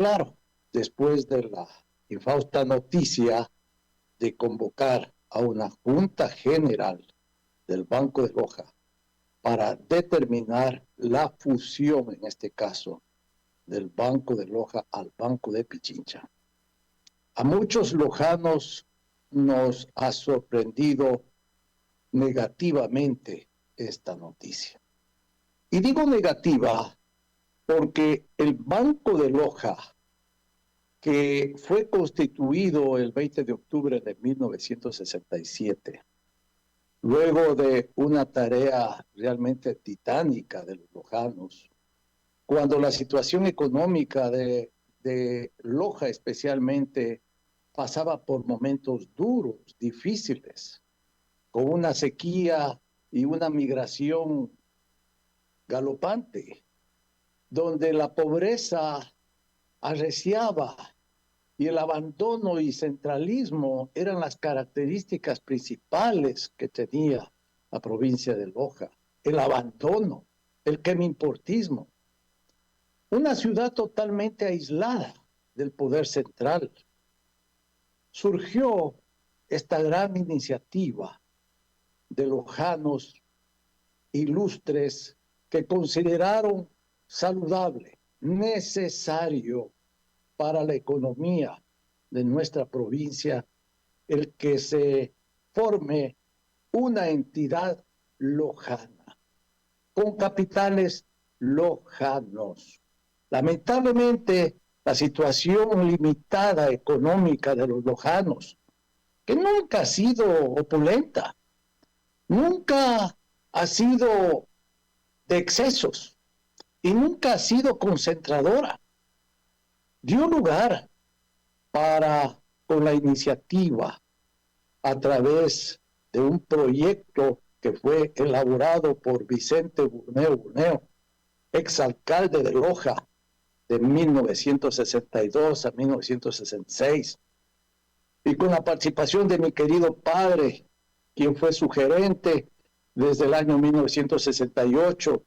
Claro, después de la infausta noticia de convocar a una Junta General del Banco de Loja para determinar la fusión, en este caso, del Banco de Loja al Banco de Pichincha. A muchos lojanos nos ha sorprendido negativamente esta noticia. Y digo negativa porque el Banco de Loja, que fue constituido el 20 de octubre de 1967, luego de una tarea realmente titánica de los lojanos, cuando la situación económica de Loja especialmente pasaba por momentos duros, difíciles, con una sequía y una migración galopante, donde la pobreza arreciaba y el abandono y centralismo eran las características principales que tenía la provincia de Loja. El abandono, el quemimportismo, una ciudad totalmente aislada del poder central. Surgió esta gran iniciativa de lojanos ilustres que consideraron saludable, necesario para la economía de nuestra provincia, el que se forme una entidad lojana, con capitales lojanos. Lamentablemente, la situación limitada económica de los lojanos, que nunca ha sido opulenta, nunca ha sido de excesos y nunca ha sido concentradora, dio lugar para, con la iniciativa, a través de un proyecto que fue elaborado por Vicente Burneo, exalcalde de Loja de 1962 a 1966, y con la participación de mi querido padre, quien fue su gerente desde el año 1968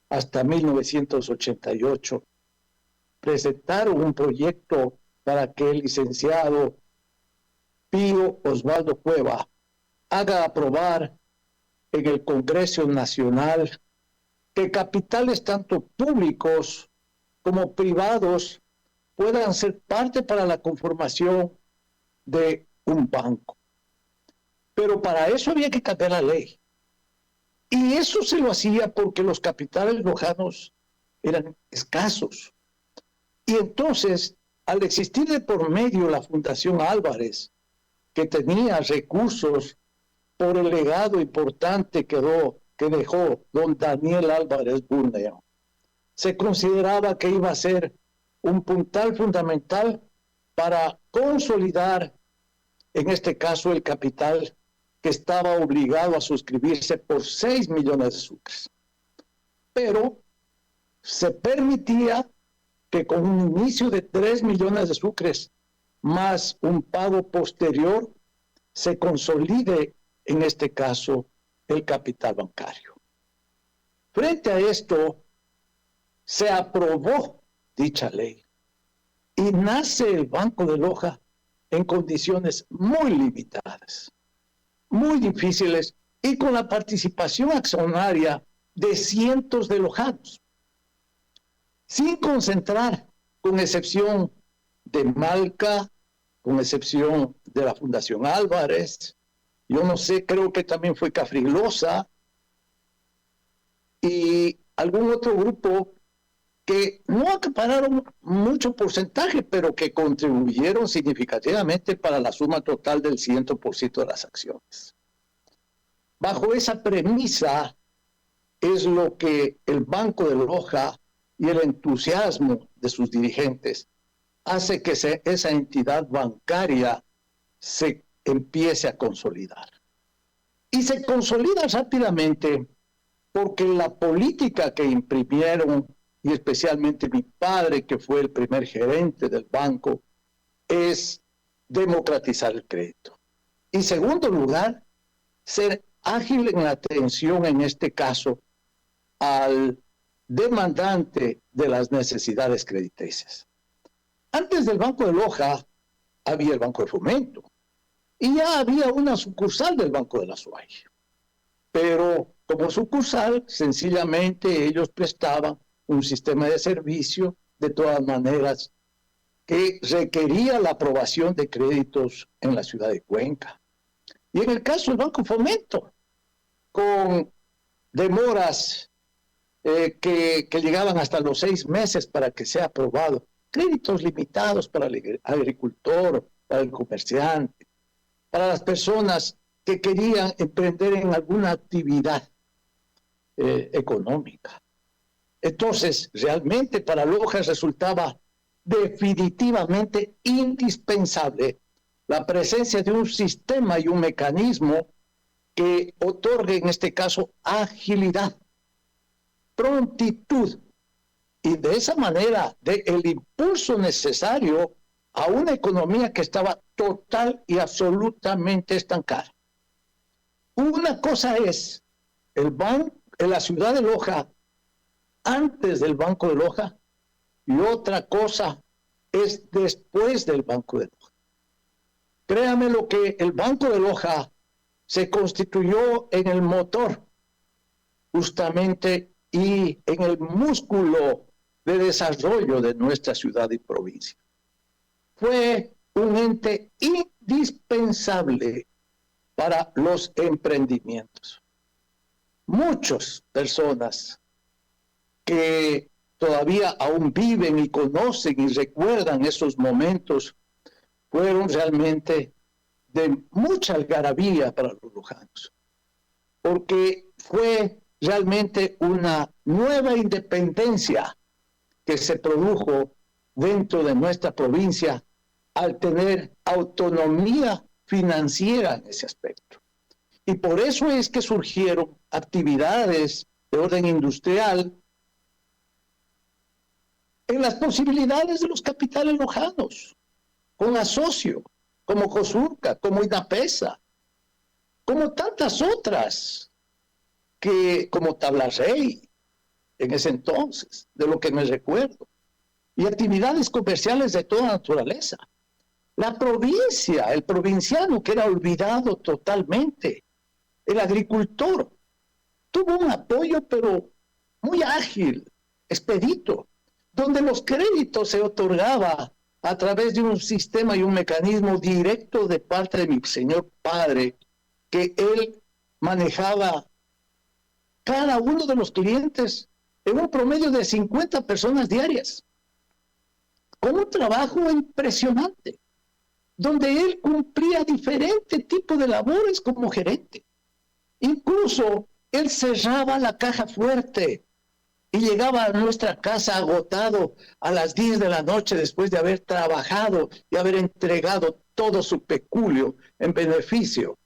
hasta 1988, presentaron un proyecto para que el licenciado Pío Osvaldo Cueva haga aprobar en el Congreso Nacional que capitales tanto públicos como privados puedan ser parte para la conformación de un banco. Pero para eso había que cambiar la ley. Y eso se lo hacía porque los capitales lojanos eran escasos. Y entonces, al existir de por medio la Fundación Álvarez, que tenía recursos por el legado importante que dejó don Daniel Álvarez Burneo, se consideraba que iba a ser un puntal fundamental para consolidar, en este caso, el capital que estaba obligado a suscribirse por 6 millones de sucres. Pero se permitía que con un inicio de 3 millones de sucres más un pago posterior se consolide, en este caso, el capital bancario. Frente a esto, se aprobó dicha ley y nace el Banco de Loja en condiciones muy limitadas, muy difíciles y con la participación accionaria de cientos de lojanos, sin concentrar, con excepción de Malca, con excepción de la Fundación Álvarez, yo no sé, creo que también fue Cafrilosa y algún otro grupo que no acapararon mucho porcentaje, pero que contribuyeron significativamente para la suma total del 100% de las acciones. Bajo esa premisa es lo que el Banco de Loja y el entusiasmo de sus dirigentes hace que esa entidad bancaria se empiece a consolidar. Y se consolida rápidamente porque la política que imprimieron, y especialmente mi padre, que fue el primer gerente del banco, es democratizar el crédito. Y segundo lugar, ser ágil en la atención, en este caso, al demandante de las necesidades crediticias. Antes del Banco de Loja había el Banco de Fomento y ya había una sucursal del Banco de la SUAY. Pero como sucursal, sencillamente ellos prestaban un sistema de servicio, de todas maneras, que requería la aprobación de créditos en la ciudad de Cuenca. Y en el caso del Banco Fomento, con demoras que llegaban hasta los 6 meses para que sea aprobado, créditos limitados para el agricultor, para el comerciante, para las personas que querían emprender en alguna actividad económica. Entonces, realmente para Loja resultaba definitivamente indispensable la presencia de un sistema y un mecanismo que otorgue, en este caso, agilidad, prontitud, y de esa manera dé el impulso necesario a una economía que estaba total y absolutamente estancada. Una cosa es el banco en la ciudad de Loja antes del Banco de Loja y otra cosa es después del Banco de Loja. Créame lo que el Banco de Loja se constituyó en el motor justamente y en el músculo de desarrollo de nuestra ciudad y provincia. Fue un ente indispensable para los emprendimientos. Muchas personas que todavía aún viven y conocen y recuerdan esos momentos fueron realmente de mucha algarabía para los lojanos, porque fue realmente una nueva independencia que se produjo dentro de nuestra provincia al tener autonomía financiera en ese aspecto. Y por eso es que surgieron actividades de orden industrial en las posibilidades de los capitales lojanos, con Asocio, como Cosurca, como Inapesa, como tantas otras, que como Tablarrey, en ese entonces, de lo que me recuerdo, y actividades comerciales de toda naturaleza. La provincia, el provinciano que era olvidado totalmente, el agricultor, tuvo un apoyo, pero muy ágil, expedito, donde los créditos se otorgaba a través de un sistema y un mecanismo directo de parte de mi señor padre, que él manejaba cada uno de los clientes en un promedio de 50 personas diarias, con un trabajo impresionante, donde él cumplía diferente tipo de labores como gerente. Incluso él cerraba la caja fuerte y llegaba a nuestra casa agotado a las 10 de la noche después de haber trabajado y haber entregado todo su peculio en beneficio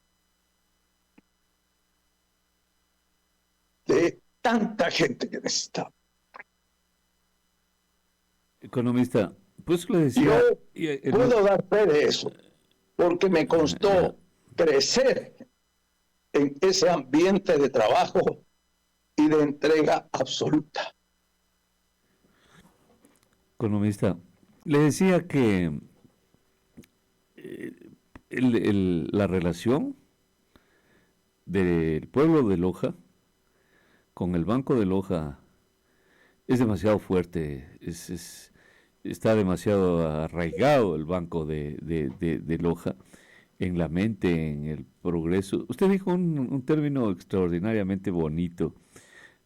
de tanta gente que necesitaba. Economista, pues le decía... Yo puedo dar fe de eso, porque me costó crecer en ese ambiente de trabajo y de entrega absoluta. Economista, le decía que la relación del pueblo de Loja con el Banco de Loja es demasiado fuerte, está demasiado arraigado el Banco de Loja en la mente, en el progreso. Usted dijo un término extraordinariamente bonito.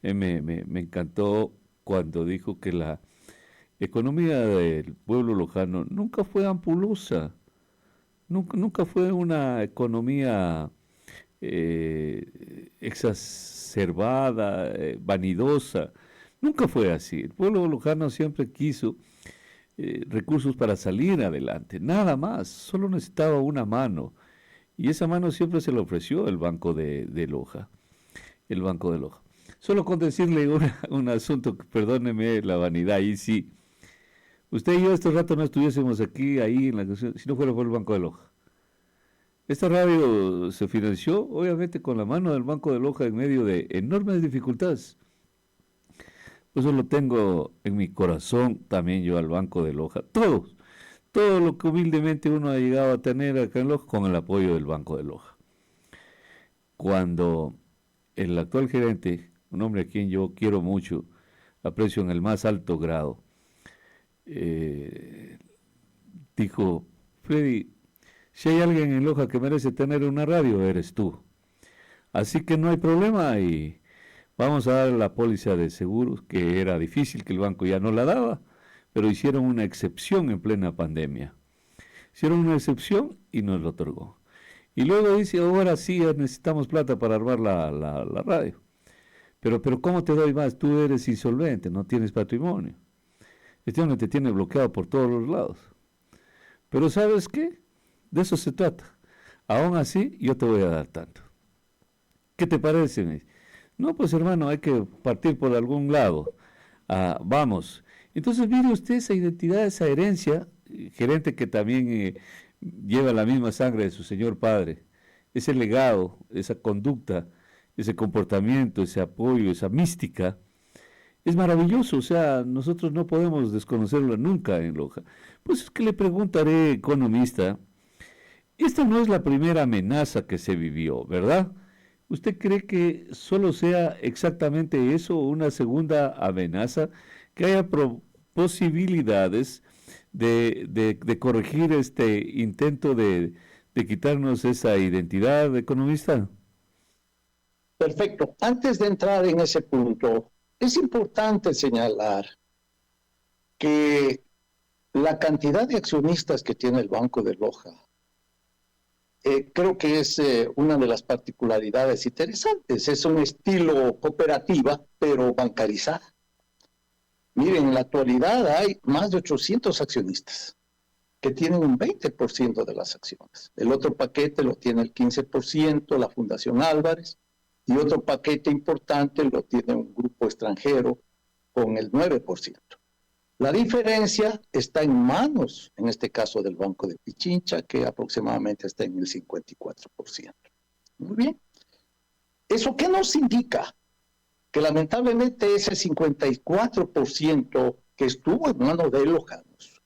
Me encantó cuando dijo que la economía del pueblo lojano nunca fue ampulosa, nunca fue una economía exacerbada, vanidosa. Nunca fue así. El pueblo lojano siempre quiso recursos para salir adelante, nada más, solo necesitaba una mano. Y esa mano siempre se le ofreció el Banco de Loja, el Banco de Loja. Solo con decirle un asunto, perdóneme la vanidad, ahí sí. Usted y yo este rato no estuviésemos aquí, ahí, en la canción, si no fuera por el Banco de Loja. Esta radio se financió, obviamente, con la mano del Banco de Loja en medio de enormes dificultades. Eso lo tengo en mi corazón también yo al Banco de Loja. Todos. todo lo que humildemente uno ha llegado a tener acá en Loja con el apoyo del Banco de Loja. Cuando el actual gerente, un hombre a quien yo quiero mucho, aprecio en el más alto grado, eh, dijo, Freddy, si hay alguien en Loja que merece tener una radio, eres tú. Así que no hay problema y vamos a dar la póliza de seguros, que era difícil, que el banco ya no la daba, pero hicieron una excepción en plena pandemia. Hicieron una excepción y nos lo otorgó. Y luego dice, ahora sí necesitamos plata para armar la radio. Pero ¿cómo te doy más? Tú eres insolvente, no tienes patrimonio. Este hombre te tiene bloqueado por todos los lados. Pero ¿sabes qué? De eso se trata. Aún así, yo te voy a dar tanto. ¿Qué te parece? Me dice. No, pues hermano, hay que partir por algún lado. Vamos. Entonces, mire usted esa identidad, esa herencia, gerente que también lleva la misma sangre de su señor padre, ese legado, esa conducta, ese comportamiento, ese apoyo, esa mística, es maravilloso. O sea, nosotros no podemos desconocerlo nunca en Loja. Pues es que le preguntaré, economista, esta no es la primera amenaza que se vivió, ¿verdad? ¿Usted cree que solo sea exactamente eso, una segunda amenaza, que haya posibilidades de corregir este intento de quitarnos esa identidad, economista? Perfecto. Antes de entrar en ese punto, es importante señalar que la cantidad de accionistas que tiene el Banco de Loja, creo que es una de las particularidades interesantes. Es un estilo cooperativa, pero bancarizada. Miren, en la actualidad hay más de 800 accionistas que tienen un 20% de las acciones. El otro paquete lo tiene el 15%, la Fundación Álvarez, y otro paquete importante lo tiene un grupo extranjero con el 9%. La diferencia está en manos, en este caso del Banco de Pichincha, que aproximadamente está en el 54%. Muy bien. ¿Eso qué nos indica? Que lamentablemente ese 54% que estuvo en manos de lojanos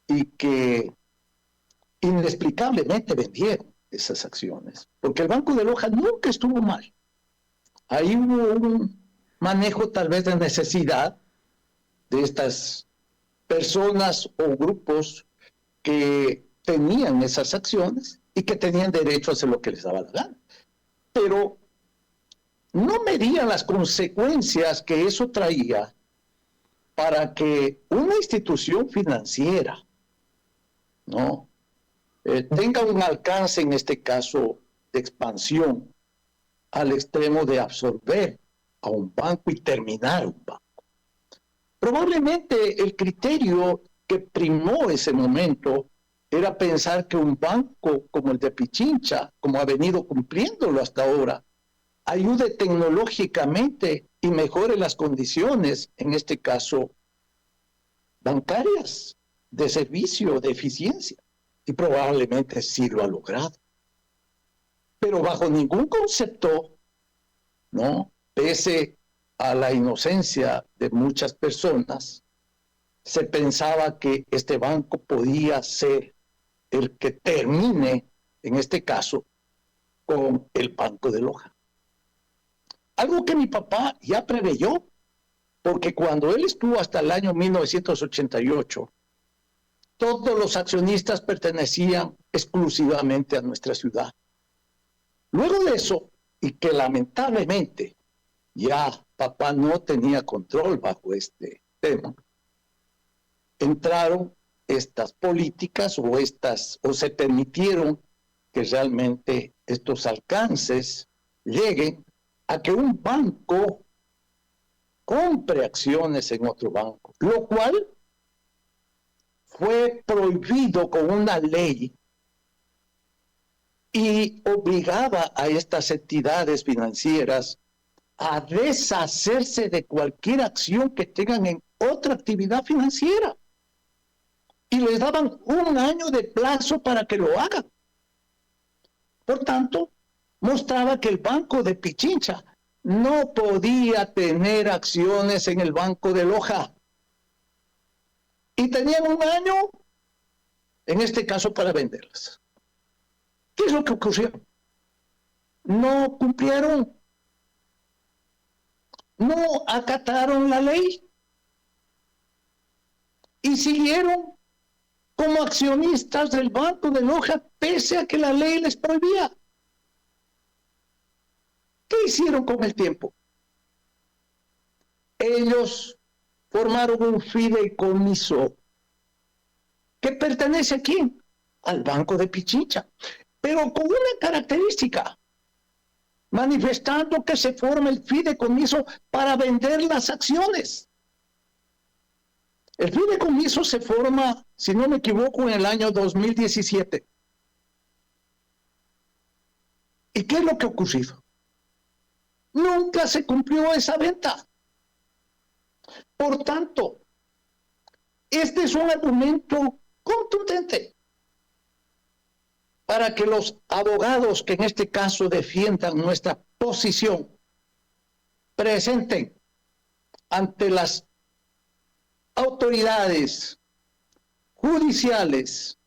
y que inexplicablemente vendieron esas acciones, porque el Banco de Loja nunca estuvo mal. Ahí hubo un manejo tal vez de necesidad de estas personas o grupos que tenían esas acciones y que tenían derecho a hacer lo que les daba la gana. Pero no medían las consecuencias que eso traía para que una institución financiera, ¿no?, tenga un alcance, en este caso, de expansión al extremo de absorber a un banco y terminar un banco. Probablemente el criterio que primó ese momento era pensar que un banco como el de Pichincha, como ha venido cumpliéndolo hasta ahora, ayude tecnológicamente y mejore las condiciones, en este caso, bancarias, de servicio, de eficiencia. Y probablemente sí lo ha logrado. Pero bajo ningún concepto, ¿no?, pese a la inocencia de muchas personas, se pensaba que este banco podía ser el que termine, en este caso, con el Banco de Loja. Algo que mi papá ya preveyó, porque cuando él estuvo hasta el año 1988, todos los accionistas pertenecían exclusivamente a nuestra ciudad. Luego de eso, y que lamentablemente ya papá no tenía control bajo este tema, entraron estas políticas o se permitieron que realmente estos alcances lleguen a que un banco compre acciones en otro banco, lo cual fue prohibido con una ley y obligaba a estas entidades financieras a deshacerse de cualquier acción que tengan en otra actividad financiera. Y les daban un año de plazo para que lo hagan. Por tanto, mostraba que el Banco de Pichincha no podía tener acciones en el Banco de Loja. Y tenían un año en este caso para venderlas. ¿Qué es lo que ocurrió? No cumplieron, no acataron la ley y siguieron como accionistas del Banco de Loja, pese a que la ley les prohibía. ¿Qué hicieron con el tiempo? Ellos formaron un fideicomiso que pertenece ¿a quién? Al Banco de Pichincha, pero con una característica, manifestando que se forma el fideicomiso para vender las acciones. El fideicomiso se forma, si no me equivoco, en el año 2017. ¿Y qué es lo que ha ocurrido? Nunca se cumplió esa venta. Por tanto, este es un argumento contundente para que los abogados que en este caso defiendan nuestra posición presenten ante las autoridades judiciales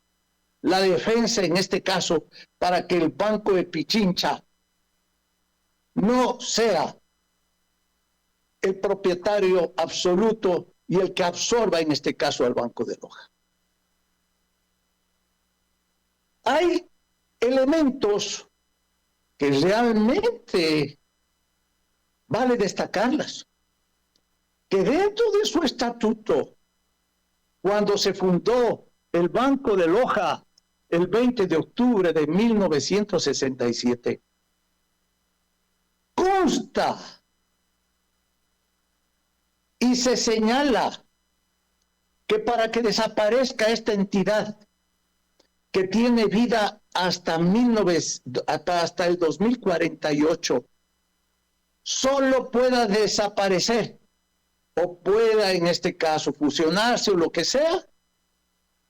la defensa en este caso para que el Banco de Pichincha no sea el propietario absoluto y el que absorba en este caso al Banco de Loja. Hay elementos que realmente vale destacarlas, que dentro de su estatuto, cuando se fundó el Banco de Loja el 20 de octubre de 1967, consta y se señala que para que desaparezca esta entidad que tiene vida hasta el 2048, solo pueda desaparecer o pueda en este caso fusionarse o lo que sea,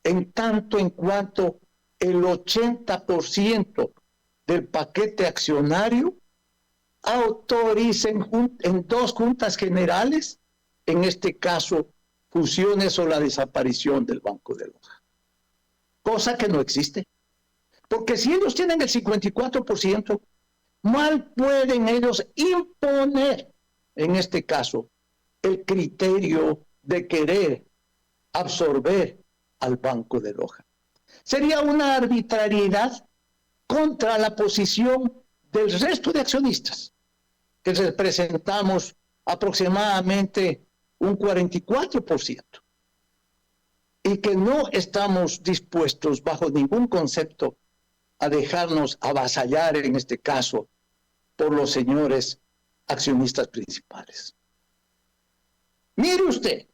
en tanto en cuanto el 80% del paquete accionario autoricen en dos juntas generales, en este caso fusiones o la desaparición del Banco de Loja. Cosa que no existe. Porque si ellos tienen el 54%, mal pueden ellos imponer, en este caso, el criterio de querer absorber al Banco de Loja. Sería una arbitrariedad contra la posición del resto de accionistas, que representamos aproximadamente un 44%, y que no estamos dispuestos bajo ningún concepto a dejarnos avasallar, en este caso, por los señores accionistas principales. Mire usted,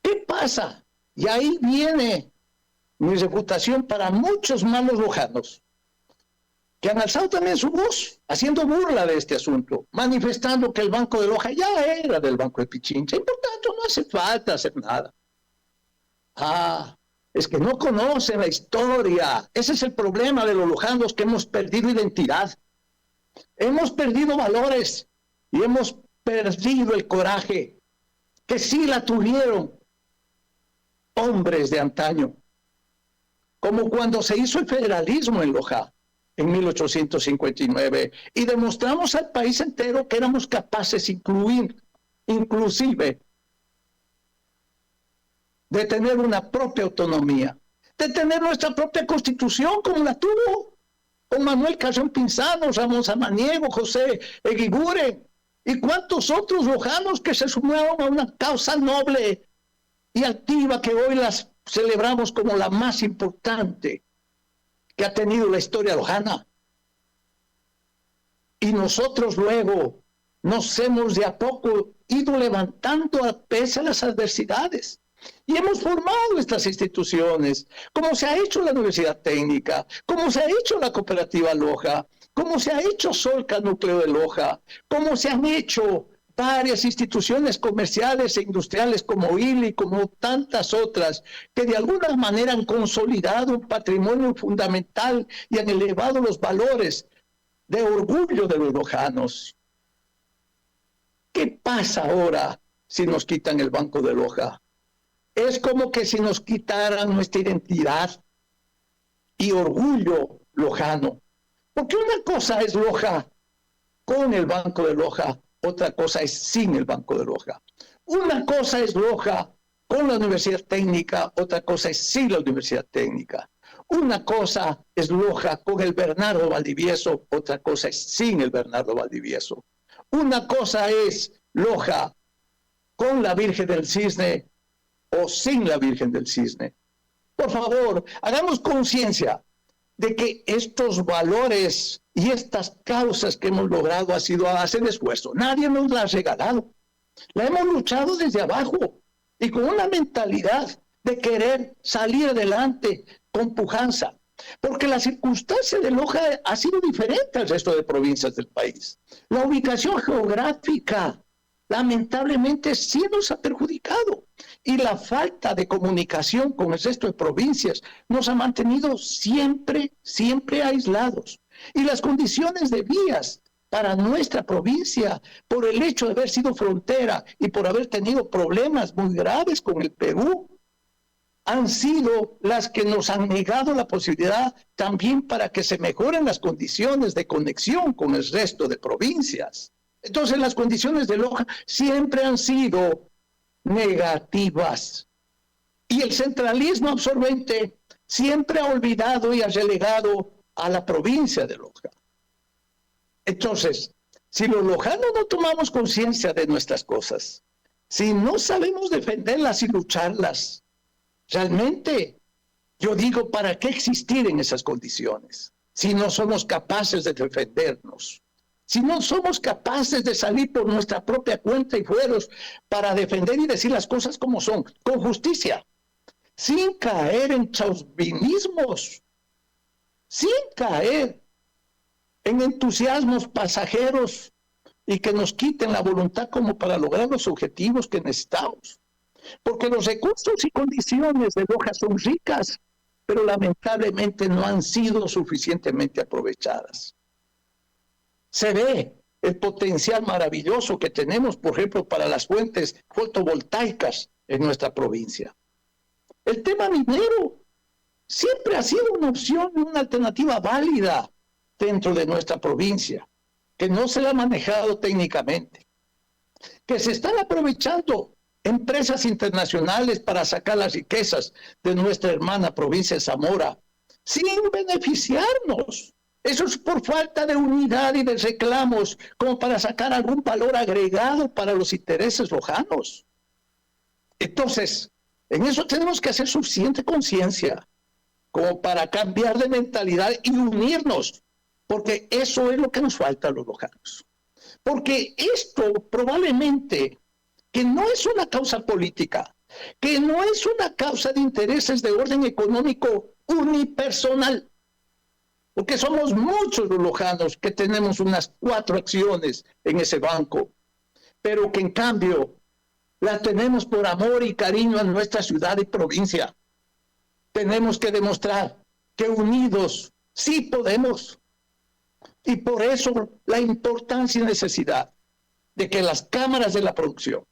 ¿qué pasa? Y ahí viene mi reputación para muchos malos lojanos que han alzado también su voz, haciendo burla de este asunto, manifestando que el Banco de Loja ya era del Banco de Pichincha, y por tanto no hace falta hacer nada. Es que no conocen la historia. Ese es el problema de los lojanos, que hemos perdido identidad, hemos perdido valores y hemos perdido el coraje que sí la tuvieron hombres de antaño, como cuando se hizo el federalismo en Loja en 1859 y demostramos al país entero que éramos capaces inclusive de tener una propia autonomía, de tener nuestra propia constitución como la tuvo con Manuel Carrión Pinzano, Ramón Samaniego, José Eguiguren y cuantos otros lojanos que se sumaron a una causa noble y altiva que hoy las celebramos como la más importante que ha tenido la historia lojana. Y nosotros luego nos hemos de a poco ido levantando a pese a las adversidades. Y hemos formado estas instituciones, como se ha hecho la Universidad Técnica, como se ha hecho la Cooperativa Loja, como se ha hecho Solca Núcleo de Loja, como se han hecho varias instituciones comerciales e industriales como ILI, como tantas otras, que de alguna manera han consolidado un patrimonio fundamental y han elevado los valores de orgullo de los lojanos. ¿Qué pasa ahora si nos quitan el Banco de Loja? Es como que si nos quitaran nuestra identidad y orgullo lojano. Porque una cosa es Loja con el Banco de Loja, otra cosa es sin el Banco de Loja. Una cosa es Loja con la Universidad Técnica, otra cosa es sin la Universidad Técnica. Una cosa es Loja con el Bernardo Valdivieso, otra cosa es sin el Bernardo Valdivieso. Una cosa es Loja con la Virgen del Cisne o sin la Virgen del Cisne. Por favor, hagamos conciencia de que estos valores y estas causas que hemos logrado ha sido a base de esfuerzo. Nadie nos las ha regalado. La hemos luchado desde abajo y con una mentalidad de querer salir adelante con pujanza. Porque la circunstancia de Loja ha sido diferente al resto de provincias del país. La ubicación geográfica, lamentablemente, sí nos ha perjudicado. Y la falta de comunicación con el resto de provincias nos ha mantenido siempre aislados. Y las condiciones de vías para nuestra provincia, por el hecho de haber sido frontera y por haber tenido problemas muy graves con el Perú, han sido las que nos han negado la posibilidad también para que se mejoren las condiciones de conexión con el resto de provincias. Entonces las condiciones de Loja siempre han sido negativas. Y el centralismo absorbente siempre ha olvidado y ha relegado a la provincia de Loja. Entonces, si los lojanos no tomamos conciencia de nuestras cosas, si no sabemos defenderlas y lucharlas, realmente, yo digo, ¿para qué existir en esas condiciones? Si no somos capaces de defendernos, si no somos capaces de salir por nuestra propia cuenta y fueros para defender y decir las cosas como son, con justicia, sin caer en chauvinismos, sin caer en entusiasmos pasajeros y que nos quiten la voluntad como para lograr los objetivos que necesitamos. Porque los recursos y condiciones de Loja son ricas, pero lamentablemente no han sido suficientemente aprovechadas. Se ve el potencial maravilloso que tenemos, por ejemplo, para las fuentes fotovoltaicas en nuestra provincia. El tema minero siempre ha sido una opción y una alternativa válida dentro de nuestra provincia, que no se la ha manejado técnicamente, que se están aprovechando empresas internacionales para sacar las riquezas de nuestra hermana provincia de Zamora, sin beneficiarnos. Eso es por falta de unidad y de reclamos, como para sacar algún valor agregado para los intereses lojanos. Entonces, en eso tenemos que hacer suficiente conciencia, como para cambiar de mentalidad y unirnos, porque eso es lo que nos falta a los lojanos. Porque esto probablemente, que no es una causa política, que no es una causa de intereses de orden económico unipersonal, porque somos muchos los lojanos que tenemos unas 4 acciones en ese banco, pero que en cambio la tenemos por amor y cariño a nuestra ciudad y provincia. Tenemos que demostrar que unidos sí podemos. Y por eso la importancia y necesidad de que las cámaras de la producción,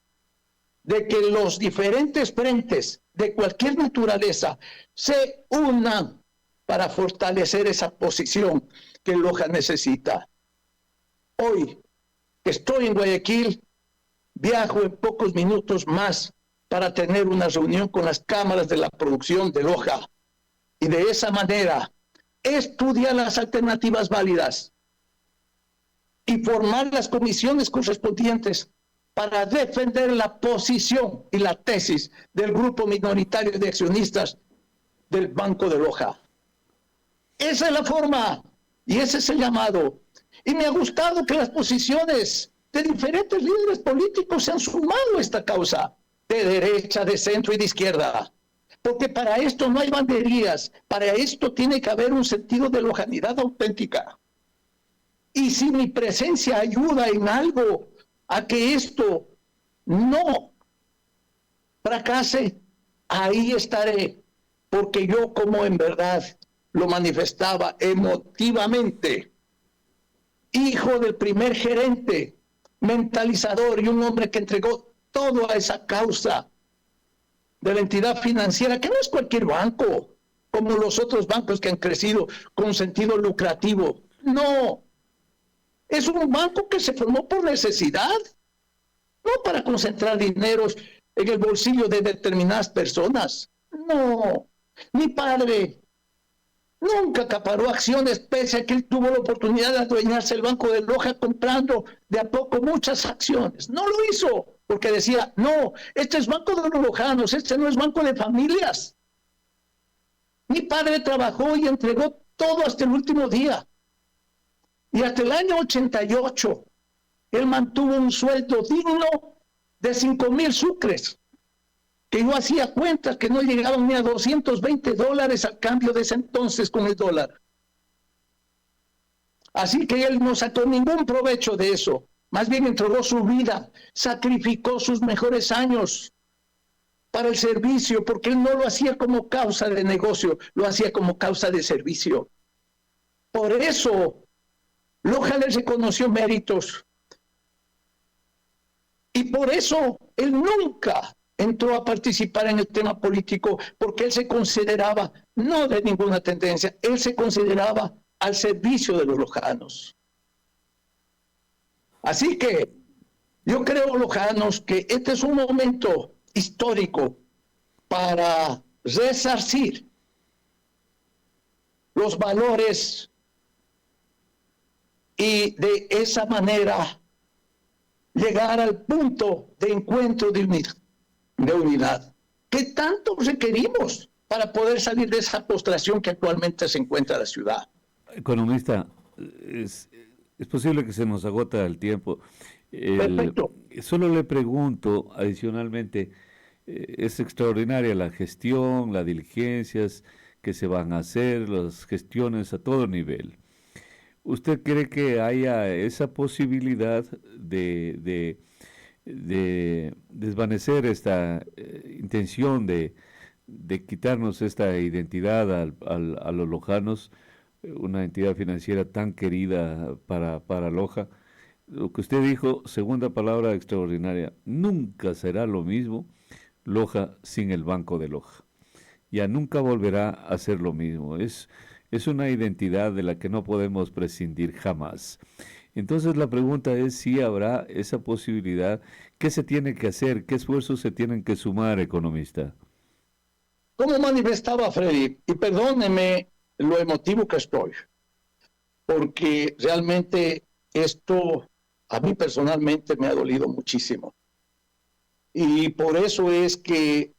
de que los diferentes frentes de cualquier naturaleza se unan para fortalecer esa posición que Loja necesita. Hoy que estoy en Guayaquil, viajo en pocos minutos más para tener una reunión con las cámaras de la producción de Loja y de esa manera estudiar las alternativas válidas y formar las comisiones correspondientes para defender la posición y la tesis del grupo minoritario de accionistas del Banco de Loja. Esa es la forma y ese es el llamado. Y me ha gustado que las posiciones de diferentes líderes políticos se han sumado a esta causa, de derecha, de centro y de izquierda. Porque para esto no hay banderías, para esto tiene que haber un sentido de lojanidad auténtica. Y si mi presencia ayuda en algo a que esto no fracase, ahí estaré, porque yo, como en verdad lo manifestaba emotivamente, hijo del primer gerente, mentalizador y un hombre que entregó todo a esa causa, de la entidad financiera, que no es cualquier banco, como los otros bancos que han crecido con sentido lucrativo. No, es un banco que se formó por necesidad, no para concentrar dineros en el bolsillo de determinadas personas. No, mi padre nunca acaparó acciones, pese a que él tuvo la oportunidad de adueñarse el Banco de Loja comprando de a poco muchas acciones. No lo hizo, porque decía, no, este es banco de los lojanos, este no es banco de familias. Mi padre trabajó y entregó todo hasta el último día. Y hasta el año 88, él mantuvo un sueldo digno de 5,000 sucres, que yo hacía cuentas que no llegaban ni a $220 al cambio de ese entonces con el dólar. Así que él no sacó ningún provecho de eso, más bien entregó su vida, sacrificó sus mejores años para el servicio, porque él no lo hacía como causa de negocio, lo hacía como causa de servicio. Por eso, Loja le reconoció méritos. Y por eso él nunca entró a participar en el tema político, porque él se consideraba, no de ninguna tendencia, él se consideraba al servicio de los lojanos. Así que yo creo, lojanos, que este es un momento histórico para resarcir los valores y de esa manera llegar al punto de encuentro de unidad que tanto requerimos para poder salir de esa postración que actualmente se encuentra la ciudad. Economista, es posible que se nos agota el tiempo. Perfecto. Solo le pregunto adicionalmente, es extraordinaria la gestión, las diligencias que se van a hacer, las gestiones a todo nivel. ¿Usted cree que haya esa posibilidad de desvanecer esta intención de quitarnos esta identidad a los lojanos, una entidad financiera tan querida para Loja? Lo que usted dijo, segunda palabra extraordinaria, nunca será lo mismo Loja sin el Banco de Loja. Ya nunca volverá a ser lo mismo. Es una identidad de la que no podemos prescindir jamás. Entonces la pregunta es si habrá esa posibilidad. ¿Qué se tiene que hacer? ¿Qué esfuerzos se tienen que sumar, economista? Como manifestaba Freddy, y perdóneme lo emotivo que estoy, porque realmente esto a mí personalmente me ha dolido muchísimo. Y por eso es que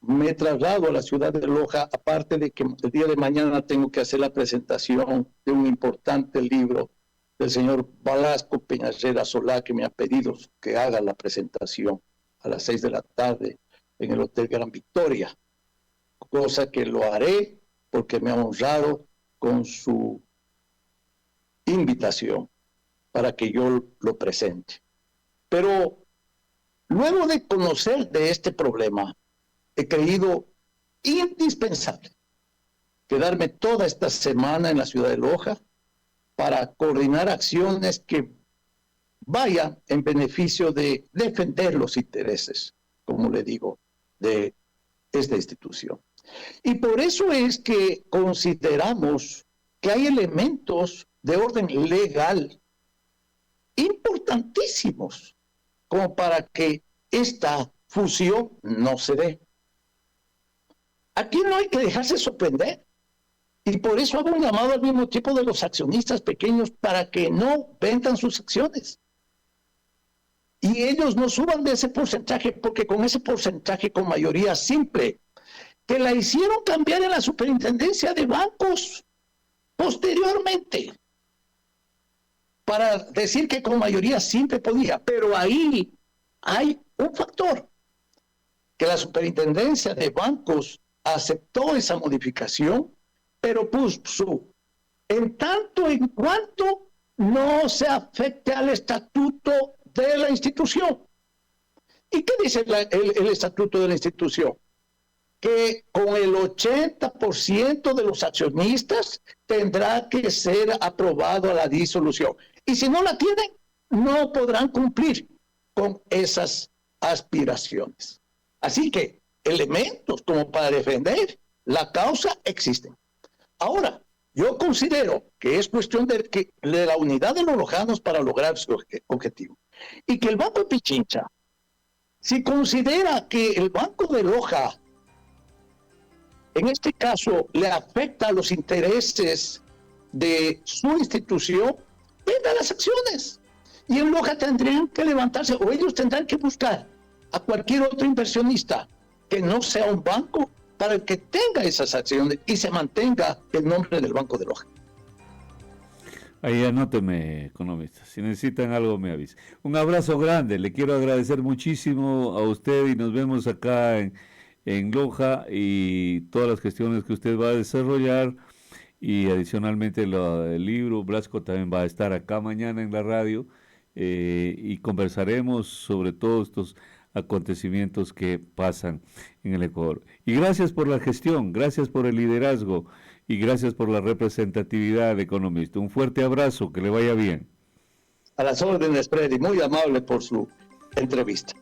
me traslado a la ciudad de Loja, aparte de que el día de mañana tengo que hacer la presentación de un importante libro del señor Balasco Peñarera Solá, que me ha pedido que haga la presentación a las 6 de la tarde en el Hotel Gran Victoria, cosa que lo haré porque me ha honrado con su invitación para que yo lo presente. Pero luego de conocer de este problema, he creído indispensable quedarme toda esta semana en la ciudad de Loja para coordinar acciones que vayan en beneficio de defender los intereses, como le digo, de esta institución. Y por eso es que consideramos que hay elementos de orden legal importantísimos como para que esta fusión no se dé. Aquí no hay que dejarse sorprender. Y por eso hago un llamado al mismo tiempo de los accionistas pequeños para que no vendan sus acciones. Y ellos no suban de ese porcentaje, porque con ese porcentaje con mayoría simple, que la hicieron cambiar en la superintendencia de bancos posteriormente, para decir que con mayoría simple podía. Pero ahí hay un factor, que la superintendencia de bancos aceptó esa modificación, pero puso, en tanto en cuanto no se afecte al estatuto de la institución. ¿Y qué dice el estatuto de la institución? Que con el 80% de los accionistas tendrá que ser aprobado la disolución. Y si no la tienen, no podrán cumplir con esas aspiraciones. Así que elementos como para defender la causa existen. Ahora, yo considero que es cuestión de la unidad de los lojanos para lograr su objetivo. Y que el Banco de Pichincha, si considera que el Banco de Loja, en este caso, le afecta a los intereses de su institución, venda las acciones. Y en Loja tendrían que levantarse, o ellos tendrán que buscar a cualquier otro inversionista que no sea un banco para el que tenga esas acciones y se mantenga el nombre del Banco de Loja. Ahí anóteme, economista. Si necesitan algo, me avisen. Un abrazo grande. Le quiero agradecer muchísimo a usted y nos vemos acá en Loja y todas las gestiones que usted va a desarrollar. Y adicionalmente el libro, Blasco también va a estar acá mañana en la radio y conversaremos sobre todos estos acontecimientos que pasan en el Ecuador. Y gracias por la gestión, gracias por el liderazgo y gracias por la representatividad de economista. Un fuerte abrazo, que le vaya bien. A las órdenes, Freddy, muy amable por su entrevista.